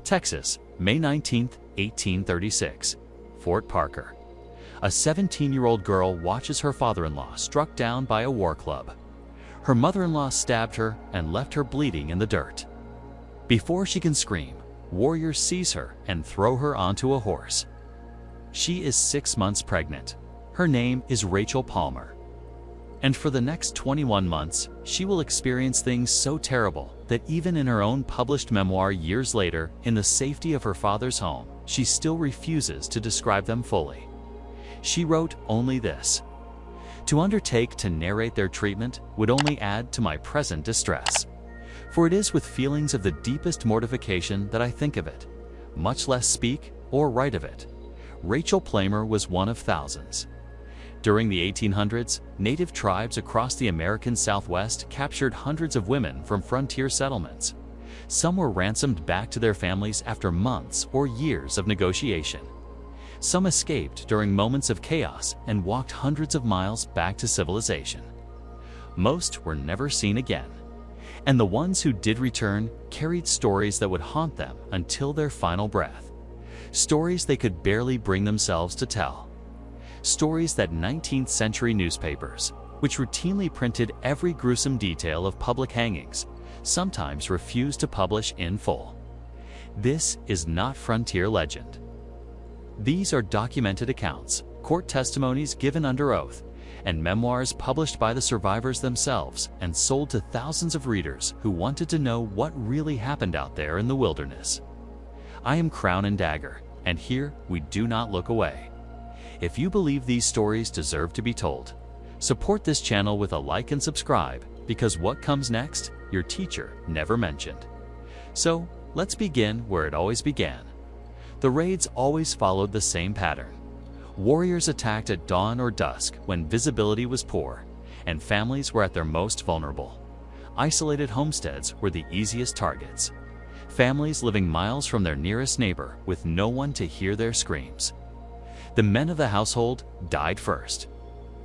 Texas, May 19, 1836. Fort Parker. A 17-year-old girl watches her father-in-law struck down by a war club. Her mother-in-law stabbed her and left her bleeding in the dirt. Before she can scream, warriors seize her and throw her onto a horse. She is 6 months pregnant. Her name is Rachel Plummer. And for the next 21 months, she will experience things so terrible that even in her own published memoir years later, in the safety of her father's home, she still refuses to describe them fully. She wrote only this: "To undertake to narrate their treatment would only add to my present distress. For it is with feelings of the deepest mortification that I think of it, much less speak or write of it." Rachel Plummer was one of thousands. During the 1800s, native tribes across the American Southwest captured hundreds of women from frontier settlements. Some were ransomed back to their families after months or years of negotiation. Some escaped during moments of chaos and walked hundreds of miles back to civilization. Most were never seen again. And the ones who did return carried stories that would haunt them until their final breath. Stories they could barely bring themselves to tell. Stories that 19th century newspapers, which routinely printed every gruesome detail of public hangings, sometimes refused to publish in full. This is not frontier legend. These are documented accounts, court testimonies given under oath, and memoirs published by the survivors themselves and sold to thousands of readers who wanted to know what really happened out there in the wilderness. I am Crown and Dagger, and here we do not look away. If you believe these stories deserve to be told, support this channel with a like and subscribe, because what comes next, your teacher never mentioned. So, let's begin where it always began. The raids always followed the same pattern. Warriors attacked at dawn or dusk when visibility was poor, and families were at their most vulnerable. Isolated homesteads were the easiest targets. Families living miles from their nearest neighbor with no one to hear their screams. The men of the household died first.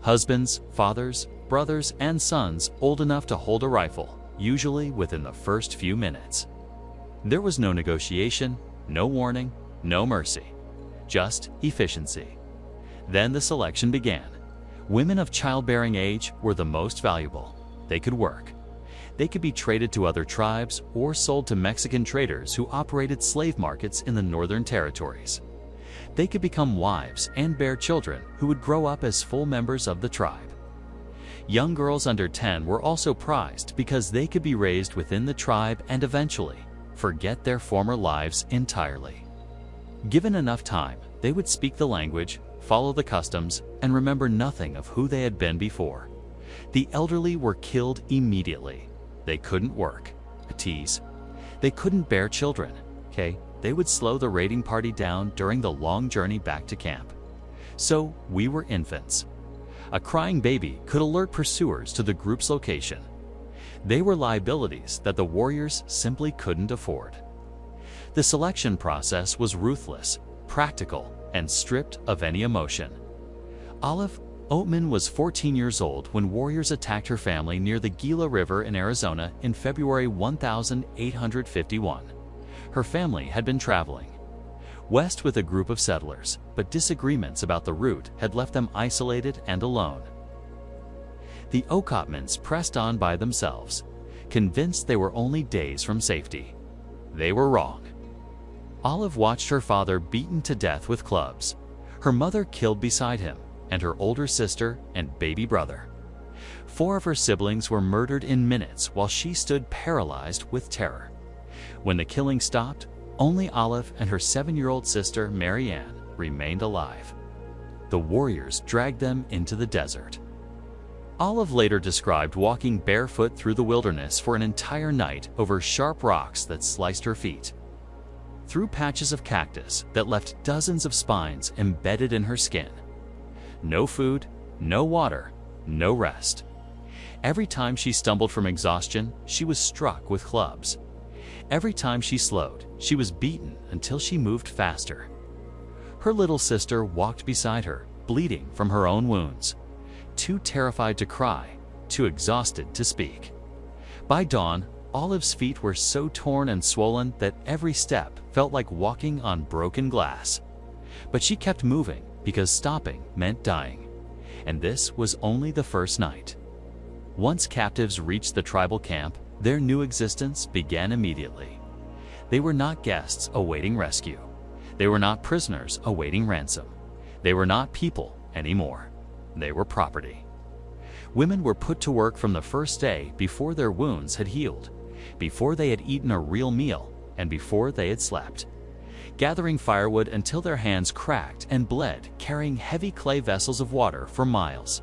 Husbands, fathers, brothers, and sons old enough to hold a rifle, usually within the first few minutes. There was no negotiation, no warning, no mercy, just efficiency. Then the selection began. Women of childbearing age were the most valuable. They could work. They could be traded to other tribes or sold to Mexican traders who operated slave markets in the Northern Territories. They could become wives and bear children who would grow up as full members of the tribe. Young girls under 10 were also prized because they could be raised within the tribe and eventually forget their former lives entirely. Given enough time, they would speak the language, follow the customs, and remember nothing of who they had been before. The elderly were killed immediately. They couldn't work. A tease. They couldn't bear children. Okay? They would slow the raiding party down during the long journey back to camp. So we were infants. A crying baby could alert pursuers to the group's location. They were liabilities that the warriors simply couldn't afford. The selection process was ruthless, practical, and stripped of any emotion. Olive Oatman was 14 years old when warriors attacked her family near the Gila River in Arizona in February 1851. Her family had been traveling west with a group of settlers, but disagreements about the route had left them isolated and alone. The Oatmans pressed on by themselves, convinced they were only days from safety. They were wrong. Olive watched her father beaten to death with clubs, her mother killed beside him, and her older sister and baby brother. 4 of her siblings were murdered in minutes while she stood paralyzed with terror. When the killing stopped, only Olive and her 7-year-old sister, Mary Ann, remained alive. The warriors dragged them into the desert. Olive later described walking barefoot through the wilderness for an entire night over sharp rocks that sliced her feet, through patches of cactus that left dozens of spines embedded in her skin. No food, no water, no rest. Every time she stumbled from exhaustion, she was struck with clubs. Every time she slowed, she was beaten until she moved faster. Her little sister walked beside her, bleeding from her own wounds, too terrified to cry, too exhausted to speak. By dawn, Olive's feet were so torn and swollen that every step felt like walking on broken glass. But she kept moving because stopping meant dying. And this was only the first night. Once captives reached the tribal camp, their new existence began immediately. They were not guests awaiting rescue. They were not prisoners awaiting ransom. They were not people anymore. They were property. Women were put to work from the first day before their wounds had healed, before they had eaten a real meal, and before they had slept, gathering firewood until their hands cracked and bled, carrying heavy clay vessels of water for miles.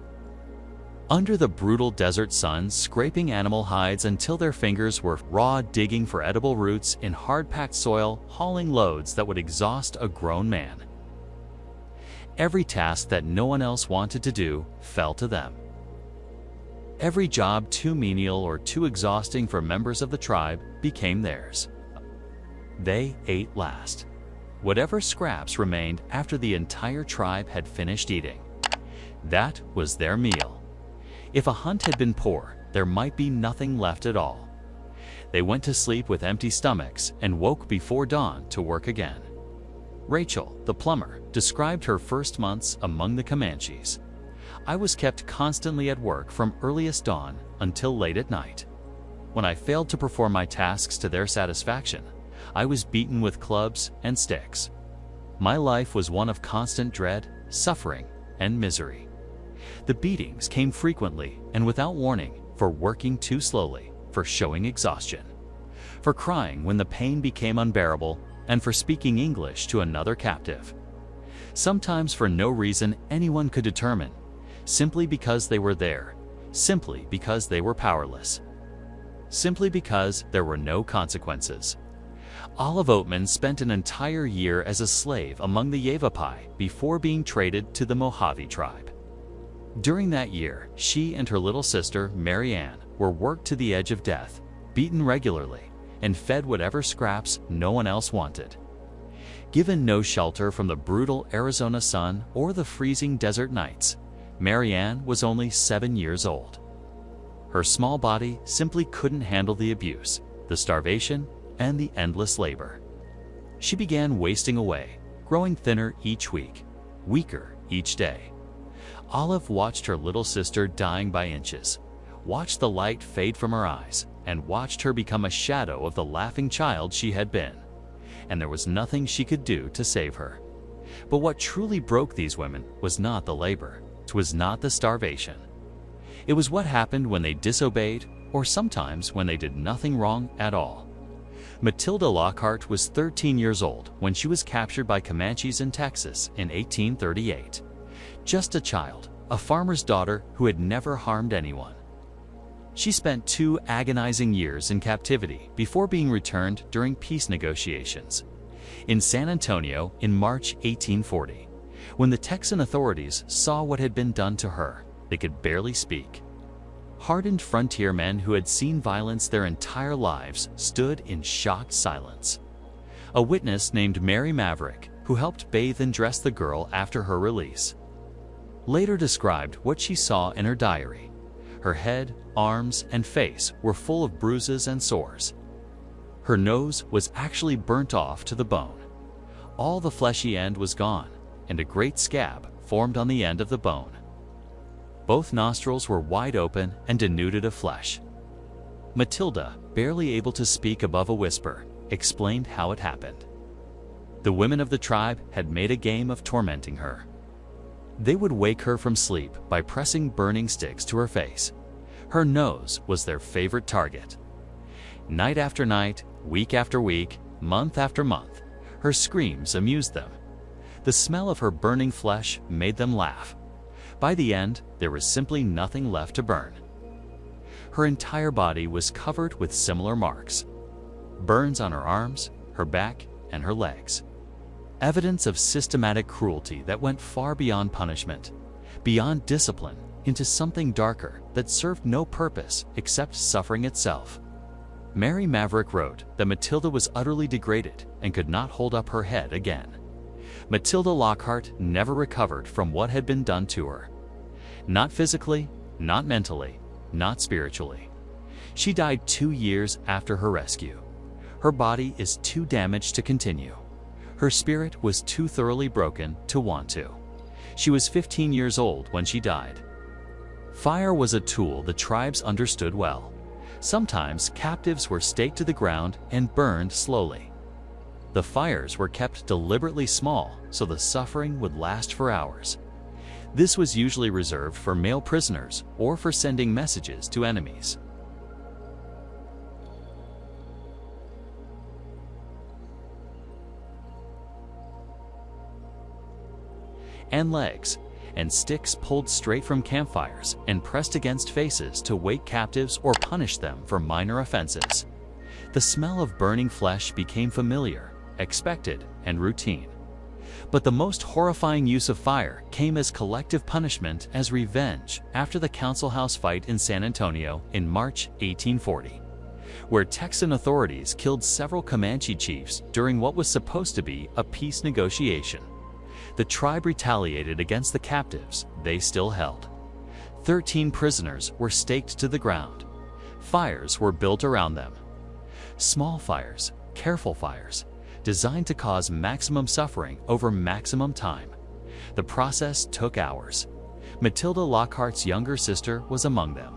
Under the brutal desert sun, scraping animal hides until their fingers were raw, digging for edible roots in hard-packed soil, hauling loads that would exhaust a grown man. Every task that no one else wanted to do fell to them. Every job too menial or too exhausting for members of the tribe became theirs. They ate last. Whatever scraps remained after the entire tribe had finished eating. That was their meal. If a hunt had been poor, there might be nothing left at all. They went to sleep with empty stomachs and woke before dawn to work again. Rachel, the plumber, described her first months among the Comanches. I was kept constantly at work from earliest dawn until late at night. When I failed to perform my tasks to their satisfaction, I was beaten with clubs and sticks. My life was one of constant dread, suffering, and misery. The beatings came frequently and without warning, for working too slowly, for showing exhaustion, for crying when the pain became unbearable, and for speaking English to another captive. Sometimes for no reason anyone could determine, simply because they were there, simply because they were powerless, simply because there were no consequences. Olive Oatman spent an entire year as a slave among the Yavapai before being traded to the Mojave tribe. During that year, she and her little sister, Mary Ann, were worked to the edge of death, beaten regularly, and fed whatever scraps no one else wanted. Given no shelter from the brutal Arizona sun or the freezing desert nights, Mary Ann was only 7 years old. Her small body simply couldn't handle the abuse, the starvation, and the endless labor. She began wasting away, growing thinner each week, weaker each day. Olive watched her little sister dying by inches, watched the light fade from her eyes, and watched her become a shadow of the laughing child she had been. And there was nothing she could do to save her. But what truly broke these women was not the labor, it was not the starvation. It was what happened when they disobeyed, or sometimes when they did nothing wrong at all. Matilda Lockhart was 13 years old when she was captured by Comanches in Texas in 1838. Just a child, a farmer's daughter who had never harmed anyone. She spent 2 agonizing years in captivity before being returned during peace negotiations. In San Antonio in March 1840, when the Texan authorities saw what had been done to her, they could barely speak. Hardened frontiermen who had seen violence their entire lives stood in shocked silence. A witness named Mary Maverick, who helped bathe and dress the girl after her release, later described what she saw in her diary. Her head, arms, and face were full of bruises and sores. Her nose was actually burnt off to the bone. All the fleshy end was gone, and a great scab formed on the end of the bone. Both nostrils were wide open and denuded of flesh. Matilda, barely able to speak above a whisper, explained how it happened. The women of the tribe had made a game of tormenting her. They would wake her from sleep by pressing burning sticks to her face. Her nose was their favorite target. Night after night, week after week, month after month, her screams amused them. The smell of her burning flesh made them laugh. By the end, there was simply nothing left to burn. Her entire body was covered with similar marks. Burns on her arms, her back, and her legs. Evidence of systematic cruelty that went far beyond punishment, beyond discipline, into something darker that served no purpose except suffering itself. Mary Maverick wrote that Matilda was utterly degraded and could not hold up her head again. Matilda Lockhart never recovered from what had been done to her. Not physically, not mentally, not spiritually. She died 2 years after her rescue. Her body is too damaged to continue. Her spirit was too thoroughly broken to want to. She was 15 years old when she died. Fire was a tool the tribes understood well. Sometimes captives were staked to the ground and burned slowly. The fires were kept deliberately small so the suffering would last for hours. This was usually reserved for male prisoners or for sending messages to enemies. And legs, and sticks pulled straight from campfires and pressed against faces to wake captives or punish them for minor offenses. The smell of burning flesh became familiar, expected, and routine. But the most horrifying use of fire came as collective punishment as revenge after the Council House fight in San Antonio in March 1840, where Texan authorities killed several Comanche chiefs during what was supposed to be a peace negotiation. The tribe retaliated against the captives they still held. 13 prisoners were staked to the ground. Fires were built around them. Small fires, careful fires, designed to cause maximum suffering over maximum time. The process took hours. Matilda Lockhart's younger sister was among them.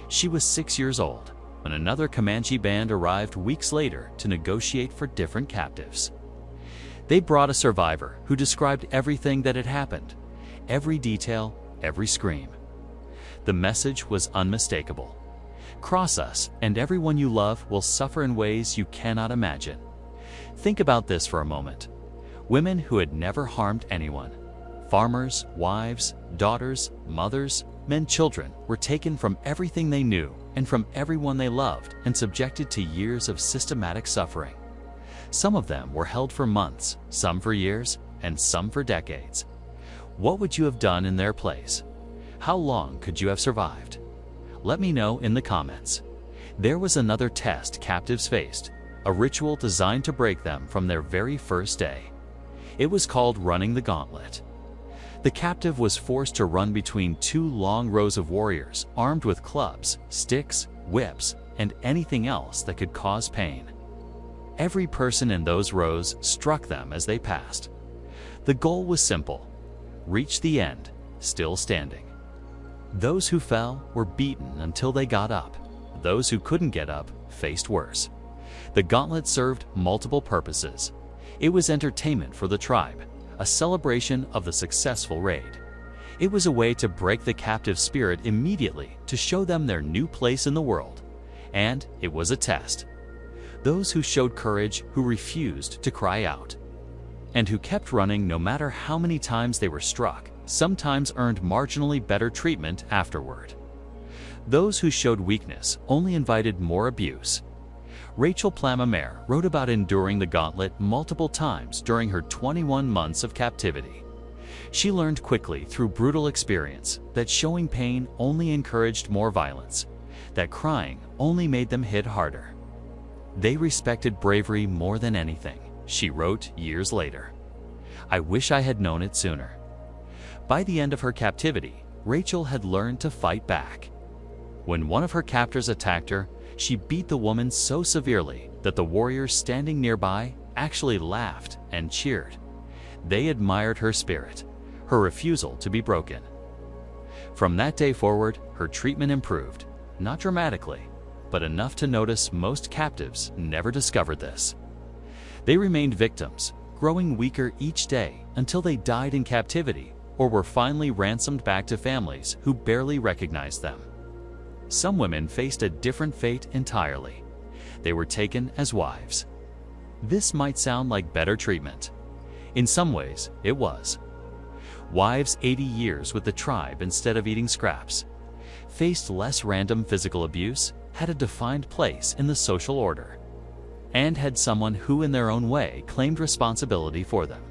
She was 6 years old when another Comanche band arrived weeks later to negotiate for different captives. They brought a survivor who described everything that had happened, every detail, every scream. The message was unmistakable. Cross us, and everyone you love will suffer in ways you cannot imagine. Think about this for a moment. Women who had never harmed anyone, farmers, wives, daughters, mothers, men, children, were taken from everything they knew and from everyone they loved and subjected to years of systematic suffering. Some of them were held for months, some for years, and some for decades. What would you have done in their place? How long could you have survived? Let me know in the comments. There was another test captives faced, a ritual designed to break them from their very first day. It was called running the gauntlet. The captive was forced to run between 2 long rows of warriors armed with clubs, sticks, whips, and anything else that could cause pain. Every person in those rows struck them as they passed. The goal was simple: reach the end, still standing. Those who fell were beaten until they got up. Those who couldn't get up faced worse. The gauntlet served multiple purposes. It was entertainment for the tribe, a celebration of the successful raid. It was a way to break the captive spirit immediately to show them their new place in the world. And it was a test. Those who showed courage, who refused to cry out, and who kept running no matter how many times they were struck, sometimes earned marginally better treatment afterward. Those who showed weakness only invited more abuse. Rachel Plummer wrote about enduring the gauntlet multiple times during her 21 months of captivity. She learned quickly through brutal experience that showing pain only encouraged more violence, that crying only made them hit harder. They respected bravery more than anything, she wrote years later. I wish I had known it sooner. By the end of her captivity, Rachel had learned to fight back. When one of her captors attacked her, she beat the woman so severely that the warriors standing nearby actually laughed and cheered. They admired her spirit, her refusal to be broken. From that day forward, her treatment improved, not dramatically, but enough to notice most captives never discovered this. They remained victims, growing weaker each day until they died in captivity or were finally ransomed back to families who barely recognized them. Some women faced a different fate entirely. They were taken as wives. This might sound like better treatment. In some ways, it was. Wives 80 years with the tribe instead of eating scraps, faced less random physical abuse, had a defined place in the social order, and had someone who in their own way claimed responsibility for them.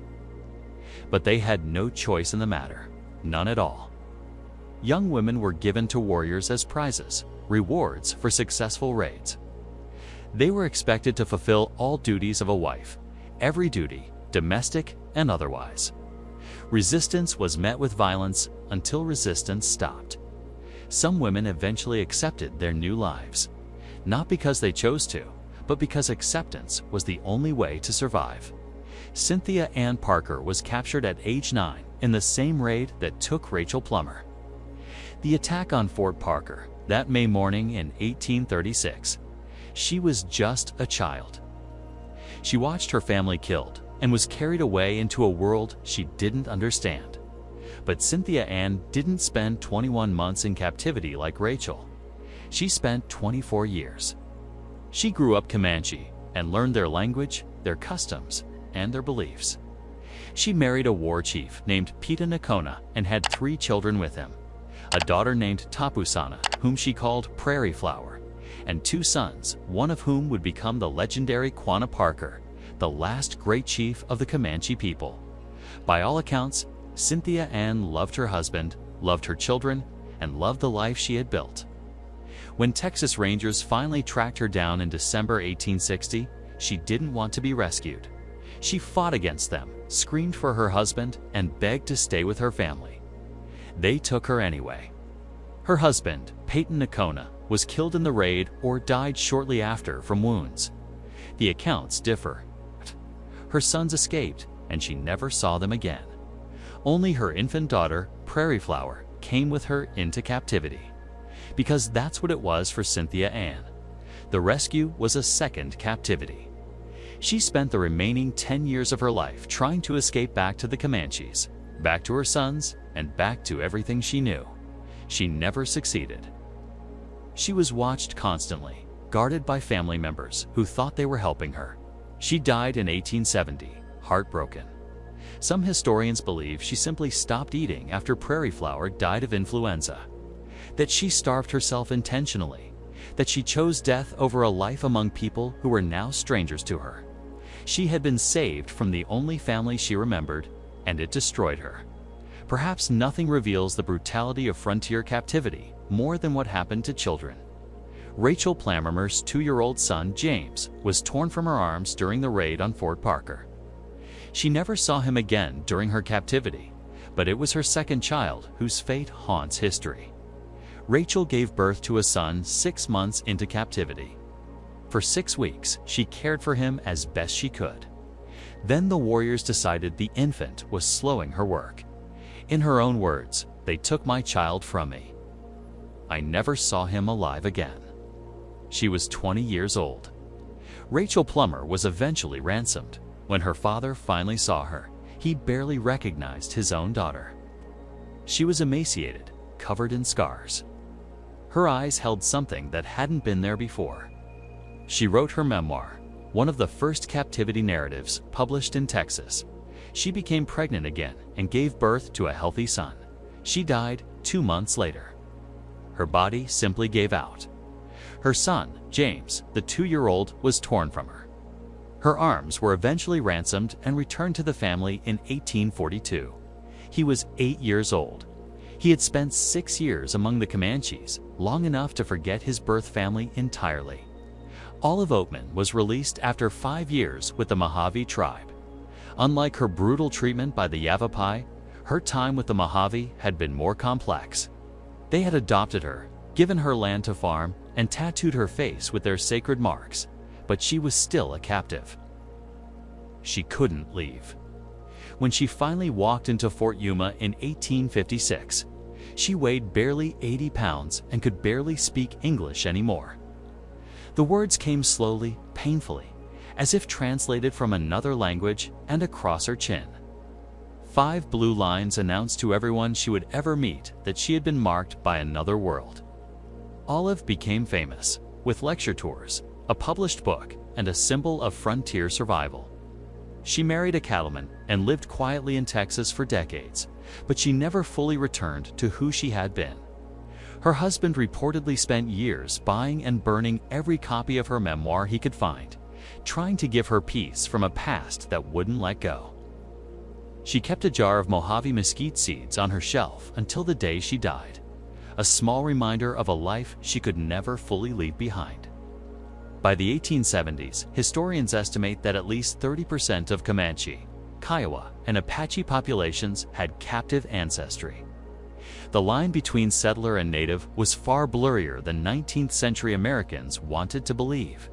But they had no choice in the matter, none at all. Young women were given to warriors as prizes, rewards for successful raids. They were expected to fulfill all duties of a wife, every duty, domestic and otherwise. Resistance was met with violence until resistance stopped. Some women eventually accepted their new lives. not because they chose to, but because acceptance was the only way to survive. Cynthia Ann Parker was captured at age 9 in the same raid that took Rachel Plummer. The attack on Fort Parker, that May morning in 1836, she was just a child. She watched her family killed and was carried away into a world she didn't understand. But Cynthia Ann didn't spend 21 months in captivity like Rachel. She spent 24 years. She grew up Comanche and learned their language, their customs, and their beliefs. She married a war chief named Pita Nakona and had 3 children with him, a daughter named Tapusana, whom she called Prairie Flower, and 2 sons, one of whom would become the legendary Quanah Parker, the last great chief of the Comanche people. By all accounts, Cynthia Ann loved her husband, loved her children, and loved the life she had built. When Texas Rangers finally tracked her down in December 1860, she didn't want to be rescued. She fought against them, screamed for her husband, and begged to stay with her family. They took her anyway. Her husband, Peyton Nakona, was killed in the raid or died shortly after from wounds. The accounts differ. Her sons escaped, and she never saw them again. Only her infant daughter, Prairie Flower, came with her into captivity. Because that's what it was for Cynthia Ann. The rescue was a second captivity. She spent the remaining 10 years of her life trying to escape back to the Comanches, back to her sons, and back to everything she knew. She never succeeded. She was watched constantly, guarded by family members who thought they were helping her. She died in 1870, heartbroken. Some historians believe she simply stopped eating after Prairie Flower died of influenza, that she starved herself intentionally, that she chose death over a life among people who were now strangers to her. She had been saved from the only family she remembered, and it destroyed her. Perhaps nothing reveals the brutality of frontier captivity more than what happened to children. Rachel Plummer's 2-year-old son, James, was torn from her arms during the raid on Fort Parker. She never saw him again during her captivity, but it was her second child whose fate haunts history. Rachel gave birth to a son 6 months into captivity. For 6 weeks, she cared for him as best she could. Then the warriors decided the infant was slowing her work. In her own words, "They took my child from me. I never saw him alive again." She was 20 years old. Rachel Plummer was eventually ransomed. When her father finally saw her, he barely recognized his own daughter. She was emaciated, covered in scars. Her eyes held something that hadn't been there before. She wrote her memoir, one of the first captivity narratives published in Texas. She became pregnant again and gave birth to a healthy son. She died 2 months later. Her body simply gave out. Her son, James, the 2-year-old, was torn from her. Her arms were eventually ransomed and returned to the family in 1842. He was 8 years old. He had spent 6 years among the Comanches, long enough to forget his birth family entirely. Olive Oatman was released after 5 years with the Mojave tribe. Unlike her brutal treatment by the Yavapai, her time with the Mojave had been more complex. They had adopted her, given her land to farm, and tattooed her face with their sacred marks, but she was still a captive. She couldn't leave. When she finally walked into Fort Yuma in 1856, she weighed barely 80 pounds and could barely speak English anymore. The words came slowly, painfully, as if translated from another language, and across her chin. 5 blue lines announced to everyone she would ever meet that she had been marked by another world. Olive became famous, with lecture tours, a published book, and a symbol of frontier survival. She married a cattleman and lived quietly in Texas for decades, but she never fully returned to who she had been. Her husband reportedly spent years buying and burning every copy of her memoir he could find, trying to give her peace from a past that wouldn't let go. She kept a jar of Mojave mesquite seeds on her shelf until the day she died, a small reminder of a life she could never fully leave behind. By the 1870s, historians estimate that at least 30% of Comanche, Kiowa, and Apache populations had captive ancestry. The line between settler and native was far blurrier than 19th century Americans wanted to believe.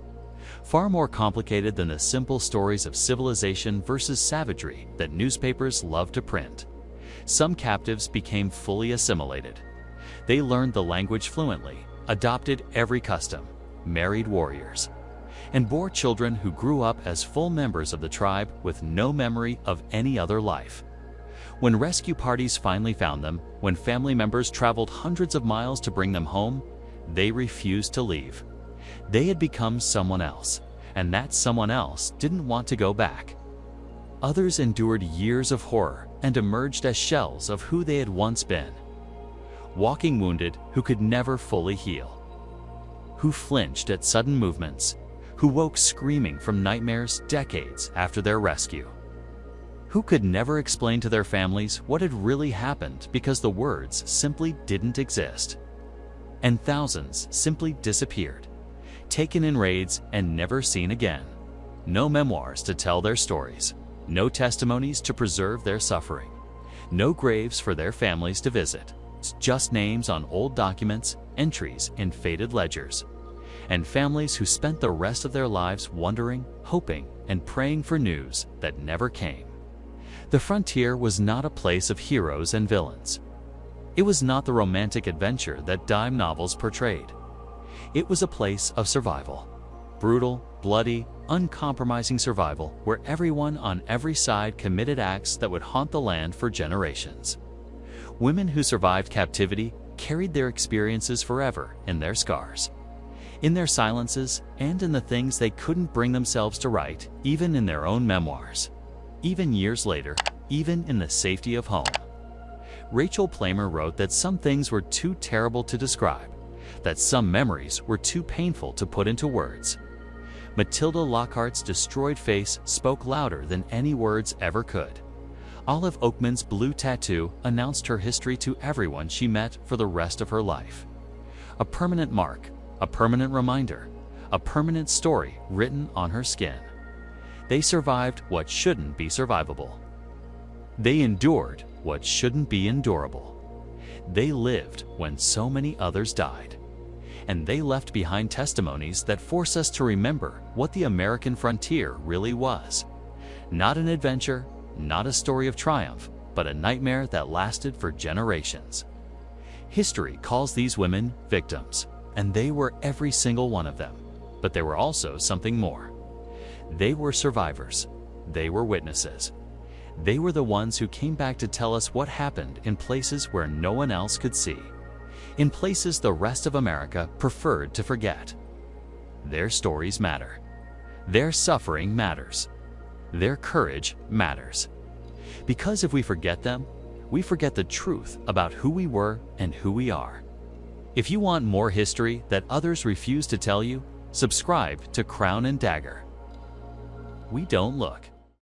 Far more complicated than the simple stories of civilization versus savagery that newspapers loved to print. Some captives became fully assimilated. They learned the language fluently, adopted every custom, married warriors, and bore children who grew up as full members of the tribe with no memory of any other life. When rescue parties finally found them, when family members traveled hundreds of miles to bring them home, they refused to leave. They had become someone else, and that someone else didn't want to go back. Others endured years of horror and emerged as shells of who they had once been. Walking wounded who could never fully heal. Who flinched at sudden movements, who woke screaming from nightmares decades after their rescue. Who could never explain to their families what had really happened because the words simply didn't exist. And thousands simply disappeared, taken in raids and never seen again. No memoirs to tell their stories, no testimonies to preserve their suffering, no graves for their families to visit, just names on old documents, entries in faded ledgers, and families who spent the rest of their lives wondering, hoping, and praying for news that never came. The frontier was not a place of heroes and villains. It was not the romantic adventure that dime novels portrayed. It was a place of survival. Brutal, bloody, uncompromising survival where everyone on every side committed acts that would haunt the land for generations. Women who survived captivity carried their experiences forever in their scars, in their silences, and in the things they couldn't bring themselves to write, even in their own memoirs. Even years later, even in the safety of home. Rachel Plummer wrote that some things were too terrible to describe, that some memories were too painful to put into words. Matilda Lockhart's destroyed face spoke louder than any words ever could. Olive Oatman's blue tattoo announced her history to everyone she met for the rest of her life. A permanent mark, a permanent reminder, a permanent story written on her skin. They survived what shouldn't be survivable. They endured what shouldn't be endurable. They lived when so many others died. And they left behind testimonies that force us to remember what the American frontier really was. Not an adventure, not a story of triumph, but a nightmare that lasted for generations. History calls these women victims, and they were every single one of them. But they were also something more. They were survivors. They were witnesses. They were the ones who came back to tell us what happened in places where no one else could see, in places the rest of America preferred to forget. Their stories matter. Their suffering matters. Their courage matters. Because if we forget them, we forget the truth about who we were and who we are. If you want more history that others refuse to tell you, subscribe to Crown and Dagger. We don't look.